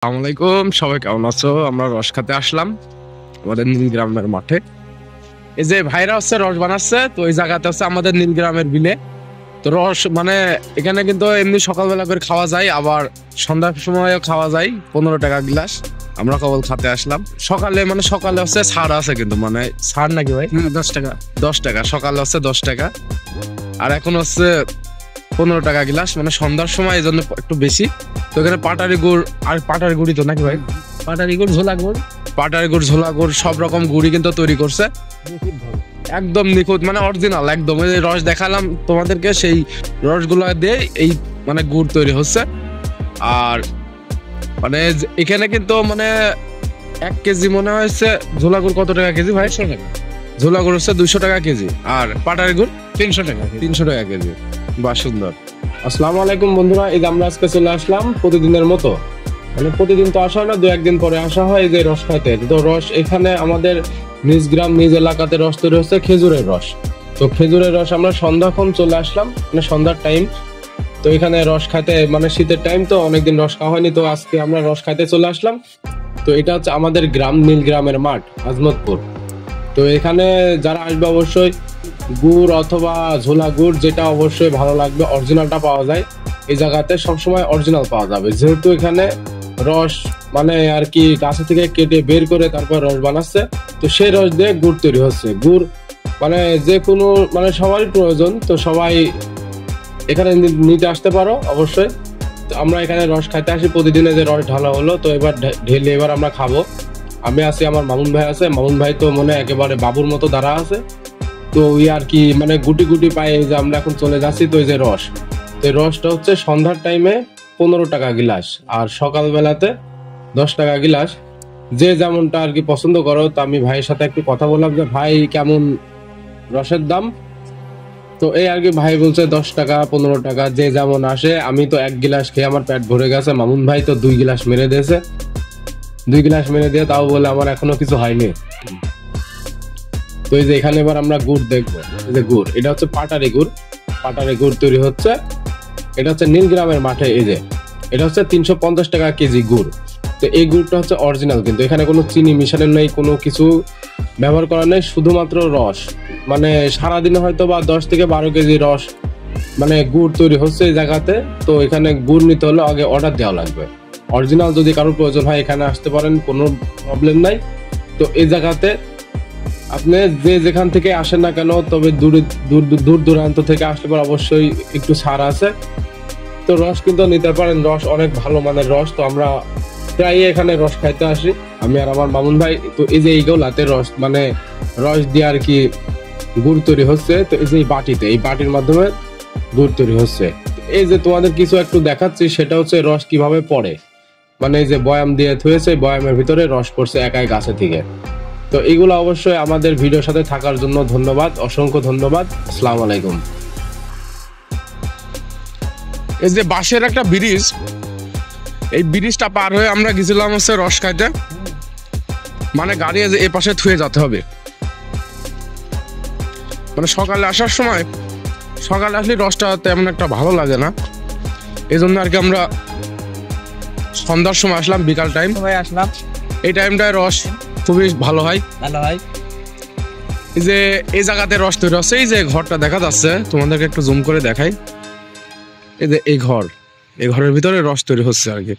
আসসালামু আলাইকুম, সবাই কেমন আছো? আমরা রস খেতে আসলাম আমাদের নীলগ্রামের মাঠে। এই যে ভাইরা হচ্ছে রস বানাচ্ছে, তো এই জায়গাতে হচ্ছে আমাদের নীলগ্রামের বিলে। তো রস মানে এখানে কিন্তু এমনি সকালবেলা করে খাওয়া যায়, আবার সন্ধ্যার সময়ও খাওয়া যায়। 15 টাকা গ্লাস। আমরা কেবল খেতে আসলাম সকালে, মানে সকালে হচ্ছে ছাড় আছে, কিন্তু মানে ছাড় নাকি ভাই? 10 টাকা। 10 টাকা সকালে হচ্ছে 10 টাকা, আর এখন হচ্ছে 15 টাকা গ্লাস, মানে সন্ধ্যার সময় এই জন্য একটু বেশি। তো এখানে পাটারি গুড়, আর পাটারি গুড়ি তো নাকি ভাই? পাটারি গুড়, ঝোলা গুড়, পাটারি গুড়, ঝোলা গুড়, সব রকম গুড়ি কিন্তু তৈরি করছে, একদম নিখুঁত, মানে অরিজিনাল একদম। এই রস দেখালাম তোমাদেরকে, সেই রসগুলো দিয়ে এই মানে গুড় তৈরি হচ্ছে। আর মানে এখানে কিন্তু মানে 1 কেজি মনে হয়েছে ঝোলা গুড় কত টাকা কেজি ভাই? 100 টাকা। ঝোলা গুড় হচ্ছে 200 টাকা কেজি, আর পাটারি গুড় 300 টাকা। 300 টাকা কেজি। বাহ, সুন্দর। আসসালামু আলাইকুম বন্ধুরা, এই যে আমরা আজকে চলে আসলাম প্রতিদিনের মতো, মানে প্রতিদিন তো আসা হয় না, 2-1 দিন পরে আসা হয় এই যে রস খাইতে। তো রস এখানে আমাদের নিজ গ্রাম নিজ এলাকাতে রস তৈরি হচ্ছে খেজুরের রস। তো খেজুরের রস আমরা সন্ধ্যাক্ষণ চলে আসলাম, মানে সন্ধ্যার টাইম। তো এখানে রস খাইতে, মানে শীতের টাইম তো অনেকদিন রস খাওয়া হয়নি, তো আজকে আমরা রস খাইতে চলে আসলাম। তো এটা হচ্ছে আমাদের গ্রাম, নীলগ্রামের মাঠ, আজমতপুর। তো এখানে যারা আসবে অবশ্যই গুড় অথবা ঝোলা গুড়, যেটা অবশ্যই ভালো লাগবে, অরিজিনালটা পাওয়া যায় এই জায়গাতে, সবসময় অরিজিনাল পাওয়া যাবে। যেহেতু এখানে রস মানে আর কি গাছে থেকে কেটে বের করে তারপর রস বানাচ্ছে, তো সেই রস দিয়ে গুড় তৈরি হচ্ছে। গুড় মানে যে কোনো, মানে সবারই প্রয়োজন, তো সবাই এখানে নিতে আসতে পারো অবশ্যই। তো আমরা এখানে রস খাইতে আসি প্রতিদিনে, যে রস ঢালা হলো, তো এবার ঢেলে এবার আমরা খাবো। আমি আছি, আমার মামুন ভাই আছে। মামুন ভাই তো মনে একেবারে বাবুর মতো দাঁড়া আছে। তো ওই আর কি মানে গুটি গুটি পায়ে যে আমরা এখন চলে যাচ্ছি। তো এই যে রস, তো এই রসটা হচ্ছে সন্ধ্যার টাইমে 15 টাকা গিলাস, আর সকালবেলাতে 10 টাকা গিলাস। যে যেমনটা আর কি পছন্দ করো। তো আমি ভাইয়ের সাথে একটু কথা বললাম যে ভাই কেমন রসের দাম। তো এই আর কি ভাই বলছে 10 টাকা 15 টাকা, যে যেমন আসে। আমি তো 1 গিলাস খেয়ে আমার পেট ভরে গেছে। মামুন ভাই তো 2 গিলাস মেরে দিয়েছে, 2 গিলাস মেরে দিয়ে তাও বলে আমার এখনো কিছু হয়নি। তো এই যে এখানে এবার আমরা গুড় দেখবো। এই যে গুড়, এটা হচ্ছে পাটারি গুড়। পাটারি গুড় তৈরি হচ্ছে, এটা হচ্ছে নীলগ্রামের মাঠে। এই যে এটা হচ্ছে 350 টাকা কেজি গুড়। তো এই গুড়টা হচ্ছে অরিজিনাল, কিন্তু এখানে কোনো চিনি মিশানো নেই, কোনো কিছু ব্যবহার করা নেই, শুধুমাত্র রস। মানে সারাদিনে হয়তো বা 10 থেকে 12 কেজি রস মানে গুড় তৈরি হচ্ছে এই জায়গাতে। তো এখানে গুড় নিতে হলে আগে অর্ডার দেওয়া লাগবে। অরিজিনাল যদি কারোর প্রয়োজন হয় এখানে আসতে পারেন, কোনো প্রবলেম নাই। তো এই জায়গাতে আপনি যে যেখান থেকে আসেন না কেন, তবে দূর দূরান্ত থেকে আসলে পর অবশ্যই একটু ছাড় আছে। তো রস কিন্তু নিতে পারেন, রস অনেক ভালো মানের রস। তো আমরা প্রায় এখানে রস খাইতে আসি, আমি আর আমার মামুন ভাই। তো এই যে এইগুলাতে রস, মানে রস দিয়ে আর কি গুড় তৈরি হচ্ছে। তো এই যে এই বাটিতে, এই বাটির মাধ্যমে গুড় তৈরি হচ্ছে। এই যে তোমাদের কিছু একটু দেখাচ্ছি, সেটা হচ্ছে রস কিভাবে পড়ে। মানে এই যে বয়াম দিয়ে থুয়েছে, বয়ামের ভিতরে রস পড়ছে একাই গাছে থেকে। তো এইগুলো অবশ্যই আমাদের ভিডিওর সাথে থাকার জন্য ধন্যবাদ, অসংখ্য ধন্যবাদ। আসসালামু আলাইকুম। এই যে বাঁশের একটা ব্রিজ, এই ব্রিজটা পার হয়ে আমরা গেছিলাম হচ্ছে রস খাইতে। মানে গাড়ি এ পাশে থুয়ে যেতে হবে। মানে সকালে আসার সময়, সকালে আসলে রসটা তেমন একটা ভালো লাগে না, এই জন্য আর কি আমরা সন্ধ্যার সময় আসলাম, বিকাল টাইম আসলাম। এই টাইমটায় রস খুবই ভালো হয়। এই যে এই জায়গাতে রস তৈরি হচ্ছে, এই যে ঘরটা দেখা যাচ্ছে, তোমাদেরকে একটু জুম করে দেখাই। এই যে এই ঘর, এই ঘরের ভিতরে রস তৈরি হচ্ছে আর কি।